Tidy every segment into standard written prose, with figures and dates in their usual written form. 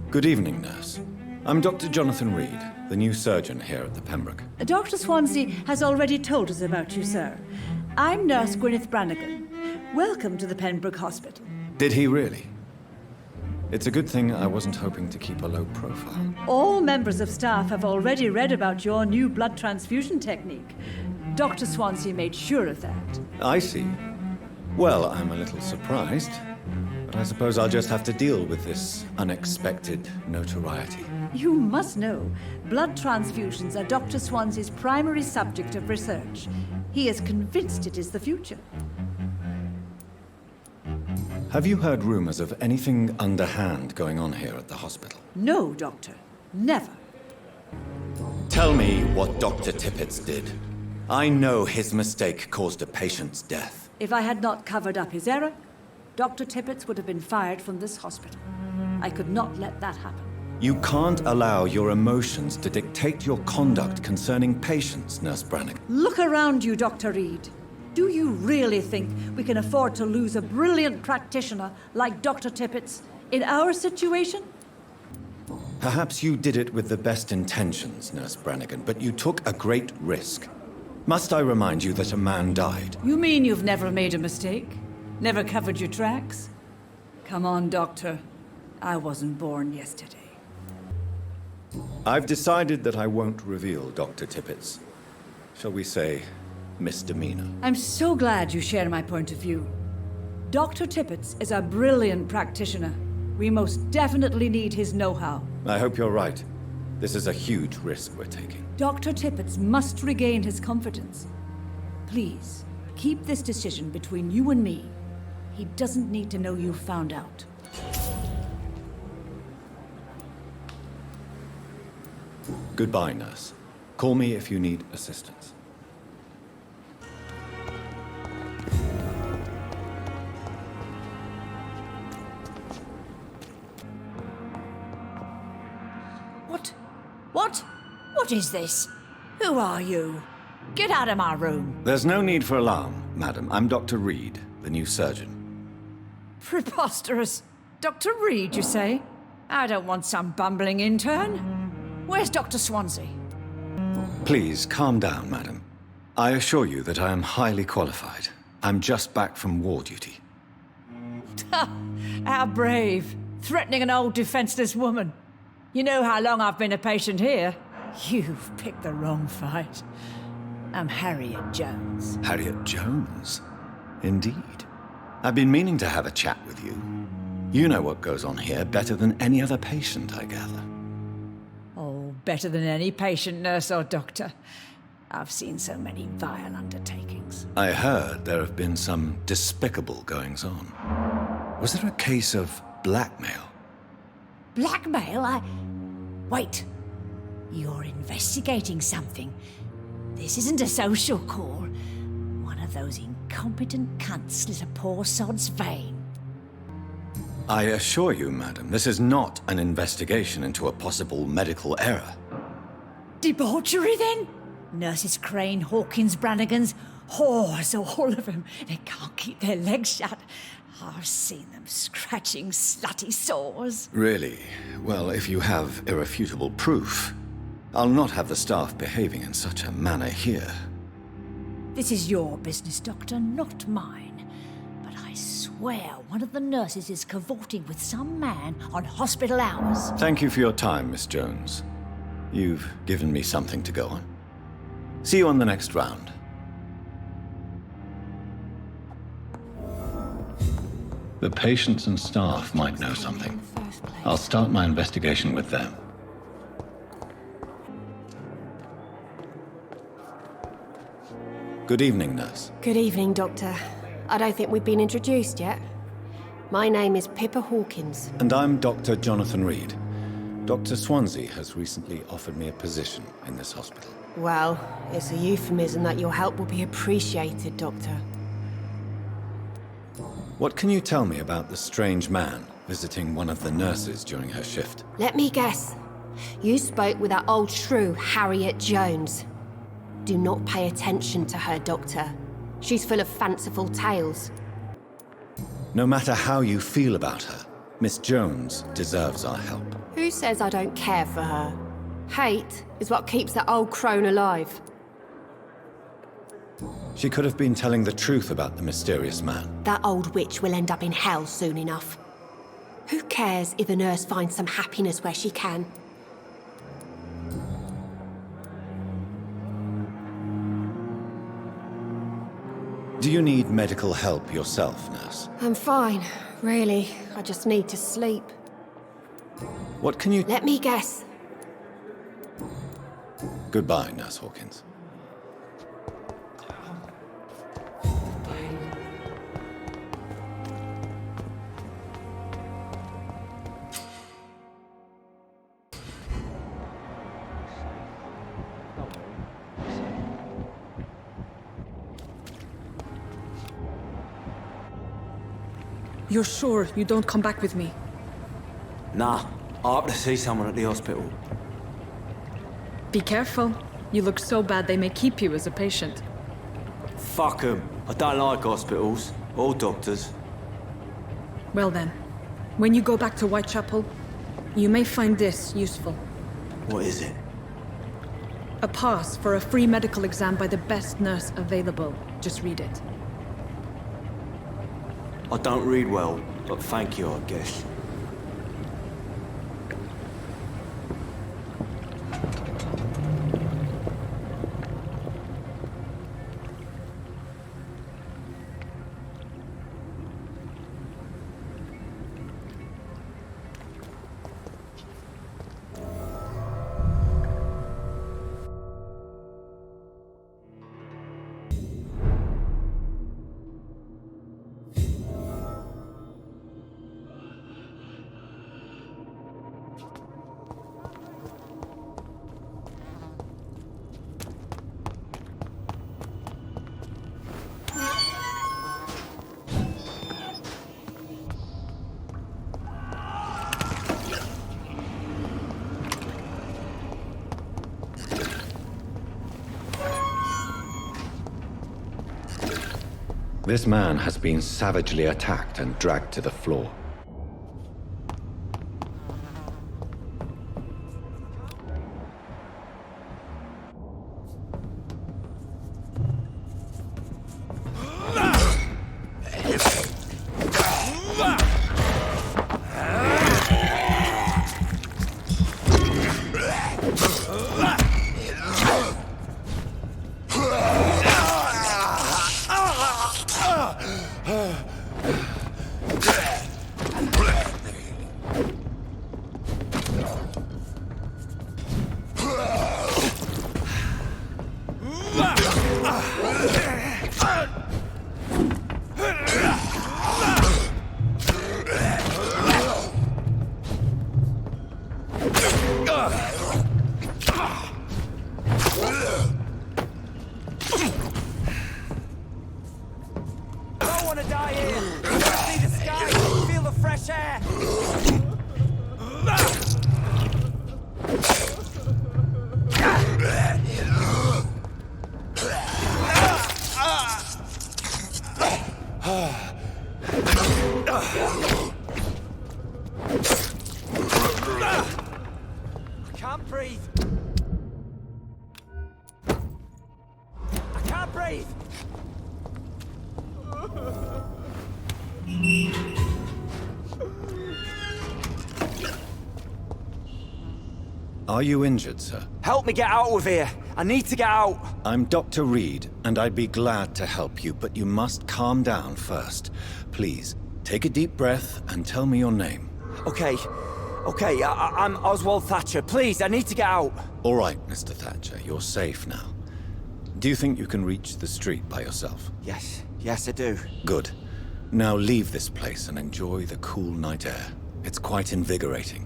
Good evening, nurse. I'm Dr. Jonathan Reed, the new surgeon here at the Pembroke. Dr. Swansea has already told us about you, sir. I'm Nurse Gwyneth Brannigan. Welcome to the Pembroke Hospital. Did he really? It's a good thing I wasn't hoping to keep a low profile. All members of staff have already read about your new blood transfusion technique. Dr. Swansea made sure of that. I see. Well, I'm a little surprised, but I suppose I'll just have to deal with this unexpected notoriety. You must know, blood transfusions are Dr. Swansea's primary subject of research. He is convinced it is the future. Have you heard rumors of anything underhand going on here at the hospital? No, Doctor. Never. Tell me what Dr. Tippett did. I know his mistake caused a patient's death. If I had not covered up his error, Dr. Tippett would have been fired from this hospital. I could not let that happen. You can't allow your emotions to dictate your conduct concerning patients, Nurse Brannigan. Look around you, Dr. Reed. Do you really think we can afford to lose a brilliant practitioner like Dr. Tippett in our situation? Perhaps you did it with the best intentions, Nurse Brannigan, but you took a great risk. Must I remind you that a man died? You mean you've never made a mistake? Never covered your tracks? Come on, Doctor. I wasn't born yesterday. I've decided that I won't reveal Dr. Tippett's, shall we say, misdemeanor. I'm so glad you share my point of view. Dr. Tippett is a brilliant practitioner. We most definitely need his know-how. I hope you're right. This is a huge risk we're taking. Dr. Tippett must regain his confidence. Please, keep this decision between you and me. He doesn't need to know you found out. Goodbye, nurse. Call me if you need assistance. What is this? Who are you? Get out of my room. There's no need for alarm, madam. I'm Dr. Reed, the new surgeon. Preposterous. Dr. Reed, you say? I don't want some bumbling intern. Where's Dr. Swansea? Please, calm down, madam. I assure you that I am highly qualified. I'm just back from war duty. How brave. Threatening an old defenseless woman. You know how long I've been a patient here. You've picked the wrong fight. I'm Harriet Jones. Harriet Jones? Indeed. I've been meaning to have a chat with you. You know what goes on here better than any other patient, I gather. Oh, better than any patient, nurse or doctor. I've seen so many vile undertakings. I heard there have been some despicable goings-on. Was there a case of blackmail? Blackmail? Wait. You're investigating something. This isn't a social call. One of those incompetent cunts slit a poor sod's vein. I assure you, madam, this is not an investigation into a possible medical error. Debauchery, then? Nurses Crane, Hawkins, Brannigans, whores, all of them. They can't keep their legs shut. I've seen them scratching slutty sores. Really? Well, if you have irrefutable proof, I'll not have the staff behaving in such a manner here. This is your business, Doctor, not mine. But I swear one of the nurses is cavorting with some man on hospital hours. Thank you for your time, Miss Jones. You've given me something to go on. See you on the next round. The patients and staff might know something. I'll start my investigation with them. Good evening, nurse. Good evening, Doctor. I don't think we've been introduced yet. My name is Pippa Hawkins. And I'm Dr. Jonathan Reed. Dr. Swansea has recently offered me a position in this hospital. Well, it's a euphemism that your help will be appreciated, Doctor. What can you tell me about the strange man visiting one of the nurses during her shift? Let me guess. You spoke with that old shrew, Harriet Jones. Do not pay attention to her, Doctor. She's full of fanciful tales. No matter how you feel about her, Miss Jones deserves our help. Who says I don't care for her? Hate is what keeps that old crone alive. She could have been telling the truth about the mysterious man. That old witch will end up in hell soon enough. Who cares if a nurse finds some happiness where she can? Do you need medical help yourself, nurse? I'm fine, really. I just need to sleep. What can you... Let me guess. Goodbye, Nurse Hawkins. You're sure you don't come back with me? Nah, I have to see someone at the hospital. Be careful. You look so bad they may keep you as a patient. Fuck 'em. I don't like hospitals, or doctors. Well then, when you go back to Whitechapel, you may find this useful. What is it? A pass for a free medical exam by the best nurse available. Just read it. I don't read well, but thank you, I guess. This man has been savagely attacked and dragged to the floor. Are you injured, sir? Help me get out of here! I need to get out! I'm Dr. Reed, and I'd be glad to help you, but you must calm down first. Please, take a deep breath and tell me your name. Okay, I'm Oswald Thatcher. Please, I need to get out! All right, Mr. Thatcher, you're safe now. Do you think you can reach the street by yourself? Yes, I do. Good. Now leave this place and enjoy the cool night air. It's quite invigorating.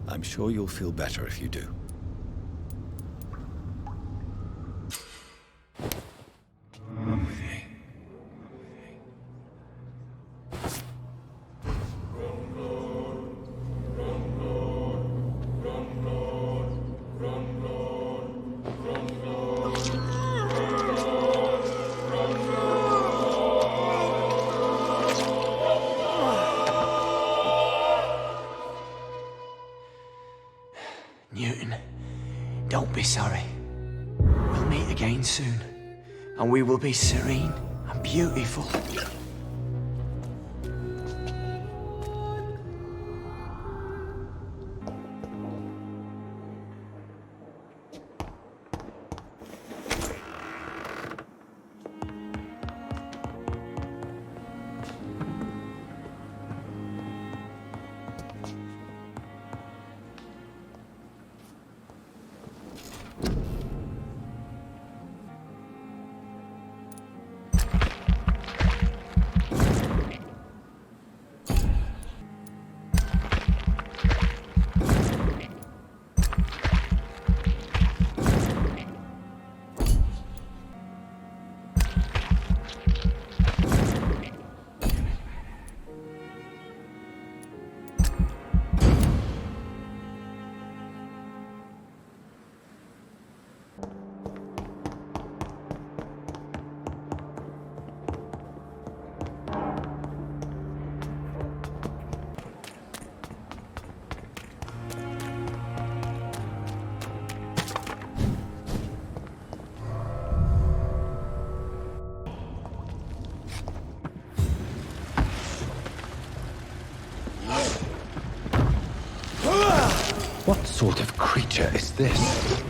I'm sure you'll feel better if you do. sorry. We'll meet again soon, and we will be serene and beautiful. What sort of creature is this?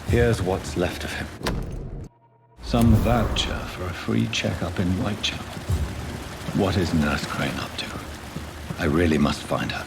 Here's what's left of him. Some voucher for a free checkup in Whitechapel. What is Nurse Crane up to? I really must find her.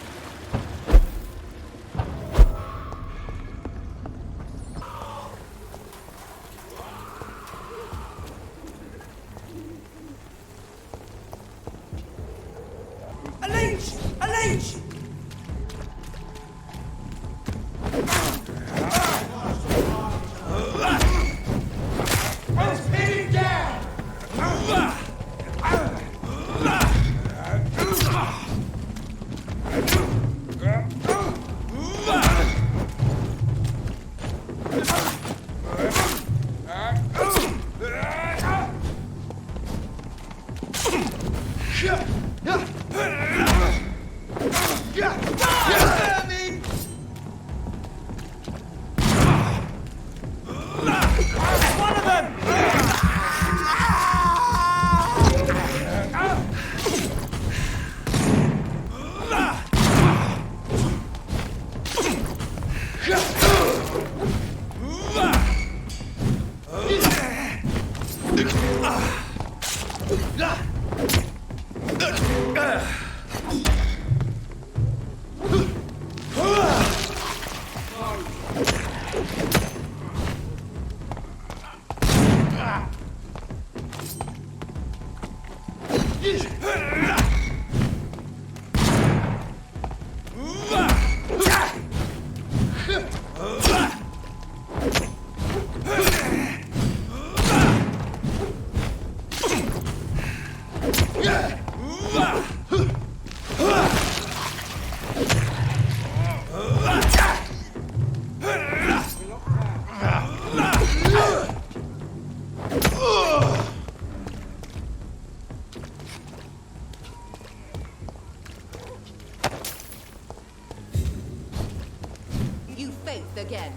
Again.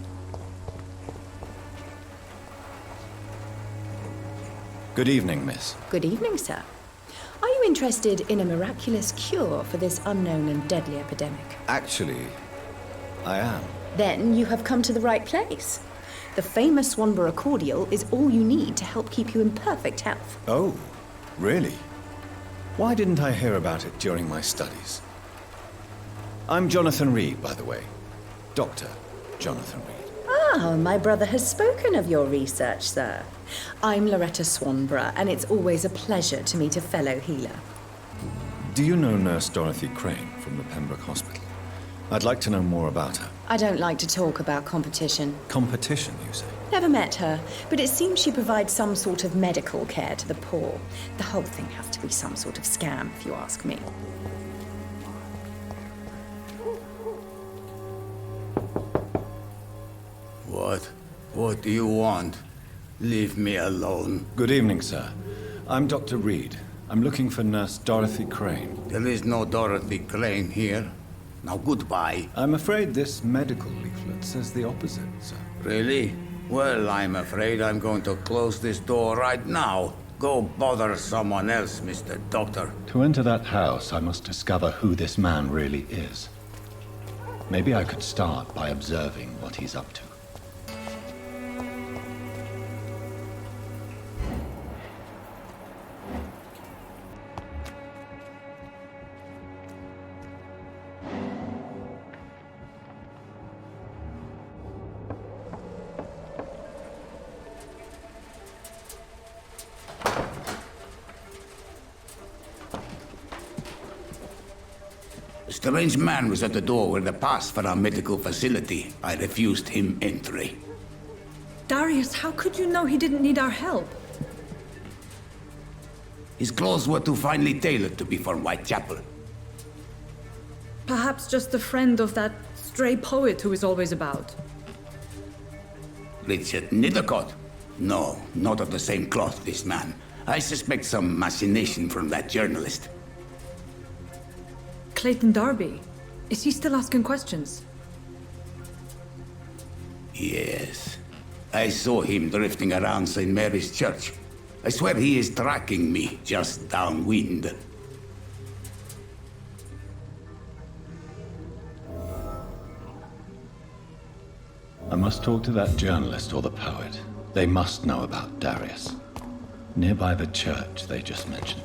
Good evening, miss. Good evening, sir. Are you interested in a miraculous cure for this unknown and deadly epidemic? Actually, I am. Then you have come to the right place. The famous Swanborough cordial is all you need to help keep you in perfect health. Oh, really? Why didn't I hear about it during my studies? I'm Jonathan Reed, by the way. Dr. Jonathan Reed. Ah, my brother has spoken of your research, sir. I'm Loretta Swanborough, and it's always a pleasure to meet a fellow healer. Do you know Nurse Dorothy Crane from the Pembroke Hospital? I'd like to know more about her. I don't like to talk about competition. Competition, you say? Never met her, but it seems she provides some sort of medical care to the poor. The whole thing has to be some sort of scam, if you ask me. What do you want? Leave me alone. Good evening, sir. I'm Dr. Reed. I'm looking for Nurse Dorothy Crane. There is no Dorothy Crane here. Now goodbye. I'm afraid this medical leaflet says the opposite, sir. Really? Well, I'm afraid I'm going to close this door right now. Go bother someone else, Mr. Doctor. To enter that house, I must discover who this man really is. Maybe I could start by observing what he's up to. A strange man was at the door with a pass for our medical facility. I refused him entry. Darius, how could you know he didn't need our help? His clothes were too finely tailored to be from Whitechapel. Perhaps just a friend of that stray poet who is always about. Richard Nethercott? No, not of the same cloth, this man. I suspect some machination from that journalist. Clayton Darby. Is he still asking questions? Yes. I saw him drifting around St. Mary's Church. I swear he is tracking me just downwind. I must talk to that journalist or the poet. They must know about Darius. Nearby the church they just mentioned.